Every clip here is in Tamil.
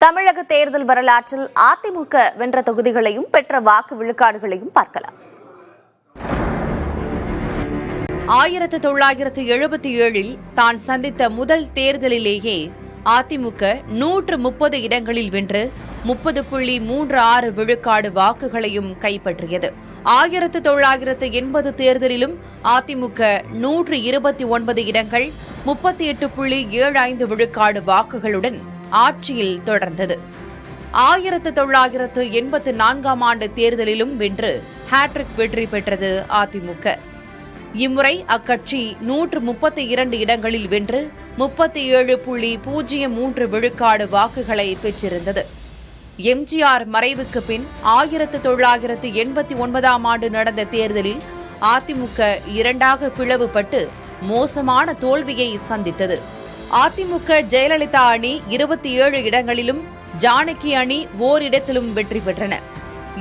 தமிழக தேர்தல் வரலாற்றில் அதிமுக வென்ற தொகுதிகளையும் பெற்ற வாக்கு விழுக்காடுகளையும் பார்க்கலாம். 1977 தான் சந்தித்த முதல் தேர்தலிலேயே அதிமுக 130 இடங்களில் வென்று 30.36 விழுக்காடு வாக்குகளையும் கைப்பற்றியது. 1980 தேர்தலிலும் அதிமுக 129 இடங்கள் 38.75 விழுக்காடு வாக்குகளுடன் ஆட்சியில் தொடர்ந்தது. 1984 ஆண்டு தேர்தலிலும் வென்று ஹேட்ரிக் வெற்றி பெற்றது அதிமுக. இம்முறை அக்கட்சி 132 இடங்களில் வென்று 37.03 விழுக்காடு வாக்குகளை பெற்றிருந்தது. எம்ஜிஆர் மறைவுக்கு பின் 1989 ஆண்டு நடந்த தேர்தலில் அதிமுக இரண்டாக பிளவுபட்டு மோசமான தோல்வியை சந்தித்தது. அதிமுக ஜெயலலிதா அணி 27 இடங்களிலும் ஜானகி அணி ஓரிடத்திலும் வெற்றி பெற்றன.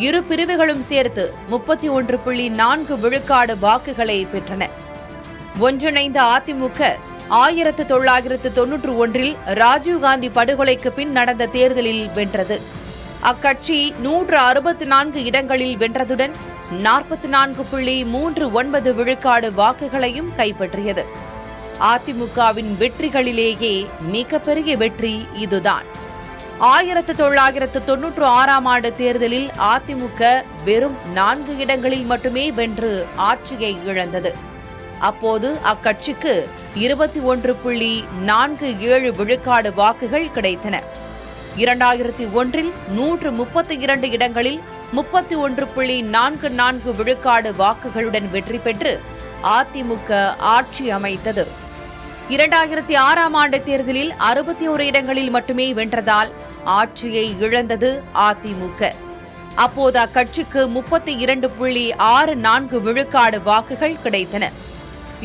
இரு பிரிவுகளும் சேர்த்து 31.4 விழுக்காடு வாக்குகளை பெற்றன. ஒன்றிணைந்த அதிமுக 1991 ராஜீவ்காந்தி படுகொலைக்கு பின் நடந்த தேர்தலில் வென்றது. அக்கட்சி 164 இடங்களில் வென்றதுடன் 44.39 விழுக்காடு வாக்குகளையும் கைப்பற்றியது. அதிமுகவின் வெற்றிகளிலேயே மிகப்பெரிய வெற்றி இதுதான். 1996 ஆண்டு தேர்தலில் அதிமுக வெறும் 4 இடங்களில் மட்டுமே வென்று ஆட்சியை இழந்தது. அப்போது அக்கட்சிக்கு 21.47 விழுக்காடு வாக்குகள் கிடைத்தன. 2001 132 இடங்களில் 31.44 விழுக்காடு வாக்குகளுடன் வெற்றி பெற்று அதிமுக ஆட்சி அமைத்தது. 2006 ஆண்டு தேர்தலில் 61 இடங்களில் மட்டுமே வென்றதால் ஆட்சியை இழந்தது அதிமுக. அப்போது அக்கட்சிக்கு 32.64 விழுக்காடு வாக்குகள் கிடைத்தன.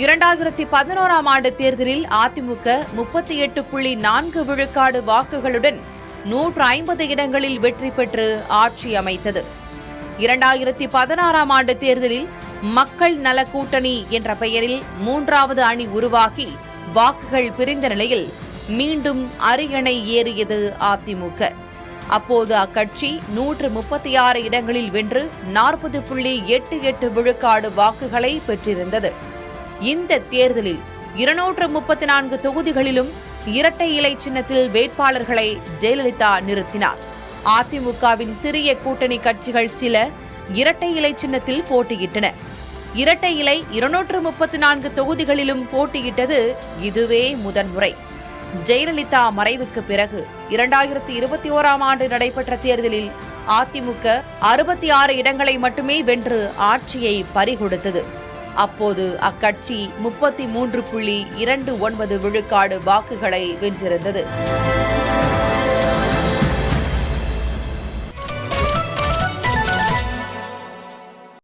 2011 ஆண்டு தேர்தலில் அதிமுக 38.4 விழுக்காடு வாக்குகளுடன் 150 இடங்களில் வெற்றி பெற்று ஆட்சி அமைத்தது. 2016 ஆண்டு தேர்தலில் மக்கள் நல கூட்டணி என்ற பெயரில் மூன்றாவது அணி உருவாகி வாக்குகள் பிரிந்த நிலையில் மீண்டும் அரியணை ஏறியது அதிமுக. அப்போது அக்கட்சி 136 இடங்களில் வென்று 40.88 விழுக்காடு வாக்குகளை பெற்றிருந்தது. இந்த தேர்தலில் 234 தொகுதிகளிலும் இரட்டை இலை சின்னத்தில் வேட்பாளர்களை ஜெயலலிதா நிறுத்தினார். அதிமுகவின் சிறிய கூட்டணி கட்சிகள் சில இரட்டை இலை சின்னத்தில் போட்டியிட்டன. இரட்டை இலை 234 தொகுதிகளிலும் போட்டியிட்டது இதுவே முதன்முறை. ஜெயலலிதா மறைவுக்கு பிறகு 2021 ஆண்டு நடைபெற்ற தேர்தலில் அதிமுக 66 இடங்களை மட்டுமே வென்று ஆட்சியை பறிகொடுத்தது. அப்போது அக்கட்சி 33.29 விழுக்காடு வாக்குகளை வென்றிருந்தது.